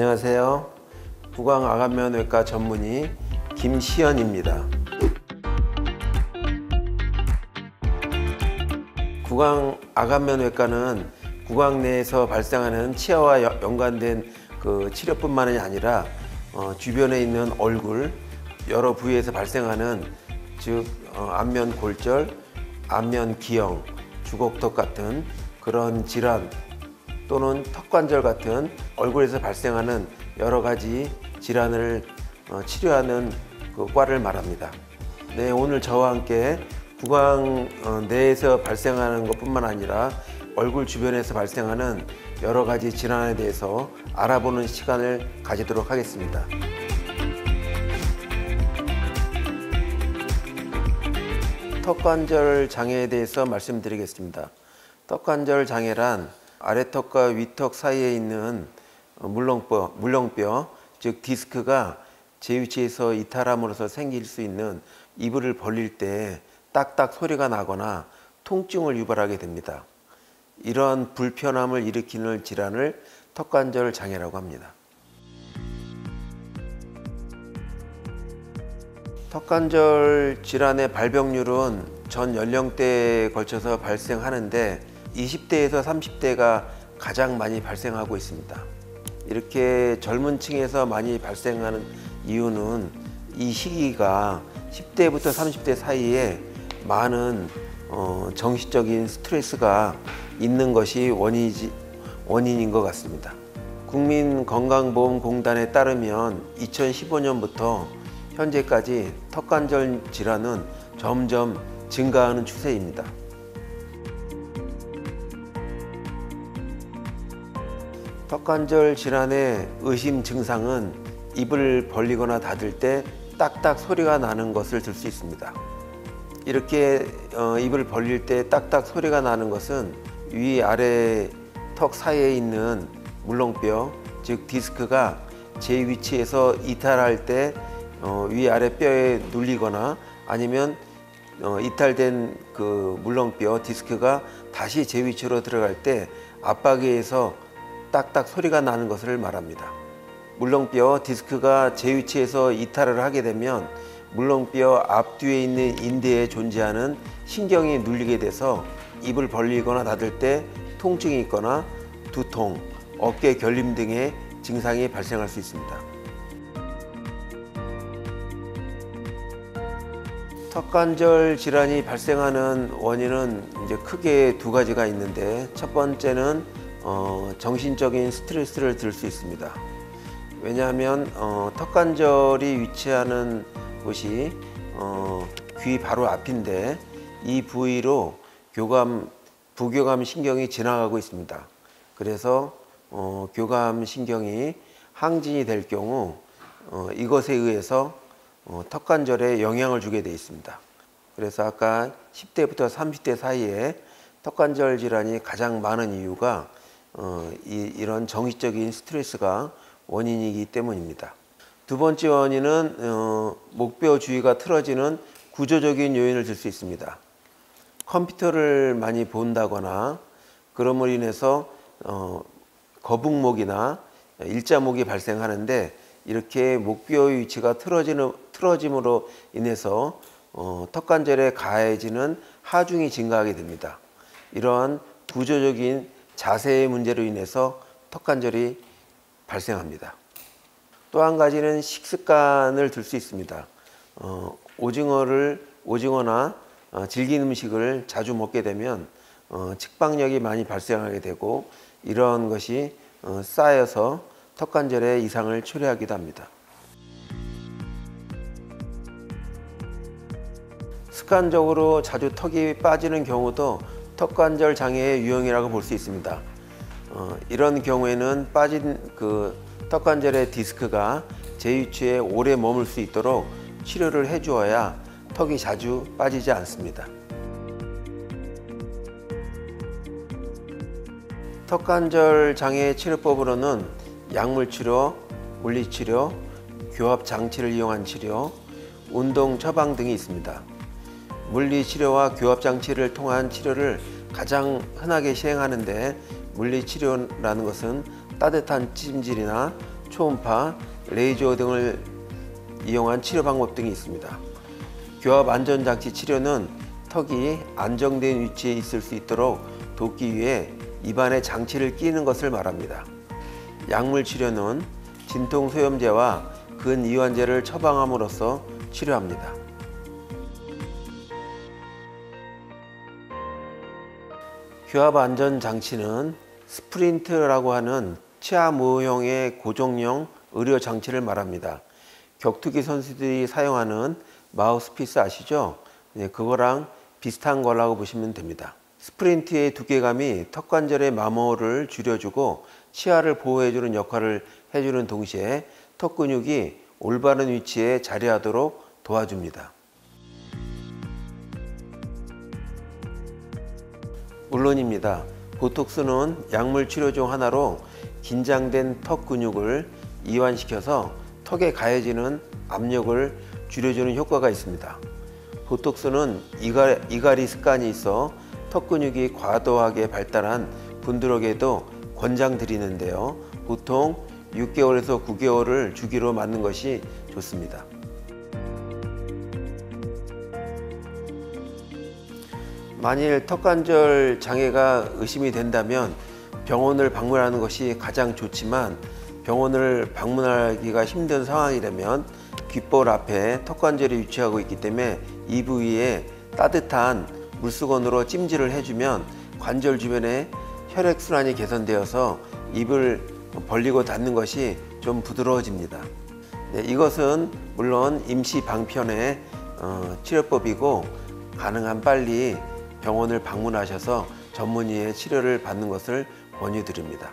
안녕하세요. 구강암면외과 전문의 김시연입니다. 구강암면외과는 구강 내에서 발생하는 치아와 연관된 치료뿐만이 아니라 주변에 있는 얼굴, 여러 부위에서 발생하는 즉 안면 골절, 안면 기형, 주걱턱 같은 그런 질환 또는 턱관절 같은 얼굴에서 발생하는 여러 가지 질환을 치료하는 과를 말합니다. 네, 오늘 저와 함께 구강 내에서 발생하는 것뿐만 아니라 얼굴 주변에서 발생하는 여러 가지 질환에 대해서 알아보는 시간을 가지도록 하겠습니다. 턱관절 장애에 대해서 말씀드리겠습니다. 턱관절 장애란 아래턱과 위턱 사이에 있는 물렁뼈, 즉 디스크가 제 위치에서 이탈함으로써 생길 수 있는 이불을 벌릴 때 딱딱 소리가 나거나 통증을 유발하게 됩니다. 이러한 불편함을 일으키는 질환을 턱관절 장애라고 합니다. 턱관절 질환의 발병률은 전 연령대에 걸쳐서 발생하는데 20대에서 30대가 가장 많이 발생하고 있습니다. 이렇게 젊은 층에서 많이 발생하는 이유는 이 시기가 10대부터 30대 사이에 많은 정신적인 스트레스가 있는 것이 원인인 것 같습니다. 국민건강보험공단에 따르면 2015년부터 현재까지 턱관절 질환은 점점 증가하는 추세입니다. 턱관절 질환의 의심 증상은 입을 벌리거나 닫을 때 딱딱 소리가 나는 것을 들 수 있습니다. 이렇게 입을 벌릴 때 딱딱 소리가 나는 것은 위아래 턱 사이에 있는 물렁뼈, 즉 디스크가 제 위치에서 이탈할 때 위아래 뼈에 눌리거나 아니면 이탈된 물렁뼈, 디스크가 다시 제 위치로 들어갈 때 압박에 의해서 딱딱 소리가 나는 것을 말합니다. 물렁뼈, 디스크가 제 위치에서 이탈을 하게 되면 물렁뼈 앞뒤에 있는 인대에 존재하는 신경이 눌리게 돼서 입을 벌리거나 닫을 때 통증이 있거나 두통, 어깨 결림 등의 증상이 발생할 수 있습니다. 턱관절 질환이 발생하는 원인은 이제 크게 두 가지가 있는데, 첫 번째는 정신적인 스트레스를 들 수 있습니다. 왜냐하면 턱관절이 위치하는 곳이 귀 바로 앞인데 이 부위로 부교감 신경이 지나가고 있습니다. 그래서 교감 신경이 항진이 될 경우 이것에 의해서 턱관절에 영향을 주게 되어 있습니다. 그래서 아까 10대부터 30대 사이에 턱관절 질환이 가장 많은 이유가 이런 정신적인 스트레스가 원인이기 때문입니다. 두 번째 원인은 목뼈 주위가 틀어지는 구조적인 요인을 들 수 있습니다. 컴퓨터를 많이 본다거나 그럼으로 인해서 거북목이나 일자목이 발생하는데, 이렇게 목뼈의 위치가 틀어짐으로 인해서 턱관절에 가해지는 하중이 증가하게 됩니다. 이러한 구조적인 자세의 문제로 인해서 턱관절이 발생합니다. 또 한 가지는 식습관을 들 수 있습니다. 오징어나 질긴 음식을 자주 먹게 되면 측방력이 많이 발생하게 되고, 이러한 것이 쌓여서 턱관절에 이상을 초래하기도 합니다. 습관적으로 자주 턱이 빠지는 경우도 턱관절 장애의 유형이라고 볼 수 있습니다. 이런 경우에는 빠진 턱관절의 디스크가 제 위치에 오래 머물 수 있도록 치료를 해주어야 턱이 자주 빠지지 않습니다. 턱관절 장애 치료법으로는 약물치료, 물리치료, 교합장치를 이용한 치료, 운동 처방 등이 있습니다. 물리치료와 교합장치를 통한 치료를 가장 흔하게 시행하는데, 물리치료라는 것은 따뜻한 찜질이나 초음파, 레이저 등을 이용한 치료 방법 등이 있습니다. 교합 안전장치 치료는 턱이 안정된 위치에 있을 수 있도록 돕기 위해 입안에 장치를 끼는 것을 말합니다. 약물 치료는 진통소염제와 근이완제를 처방함으로써 치료합니다. 교합 안전장치는 스프린트라고 하는 치아 모형의 고정형 의료 장치를 말합니다. 격투기 선수들이 사용하는 마우스피스 아시죠? 그거랑 비슷한 거라고 보시면 됩니다. 스프린트의 두께감이 턱관절의 마모를 줄여주고 치아를 보호해주는 역할을 해주는 동시에 턱 근육이 올바른 위치에 자리하도록 도와줍니다. 물론입니다. 보톡스는 약물 치료 중 하나로 긴장된 턱 근육을 이완시켜서 턱에 가해지는 압력을 줄여주는 효과가 있습니다. 보톡스는 이갈이 습관이 있어 턱 근육이 과도하게 발달한 분들에게도 권장드리는데요. 보통 6개월에서 9개월을 주기로 맞는 것이 좋습니다. 만일 턱관절 장애가 의심이 된다면 병원을 방문하는 것이 가장 좋지만 병원을 방문하기가 힘든 상황이라면 귓볼 앞에 턱관절이 위치하고 있기 때문에 이 부위에 따뜻한 물수건으로 찜질을 해주면 관절 주변에 혈액순환이 개선되어서 입을 벌리고 닫는 것이 좀 부드러워집니다. 이것은 물론 임시 방편의 치료법이고 가능한 빨리 병원을 방문하셔서 전문의의 치료를 받는 것을 권유드립니다.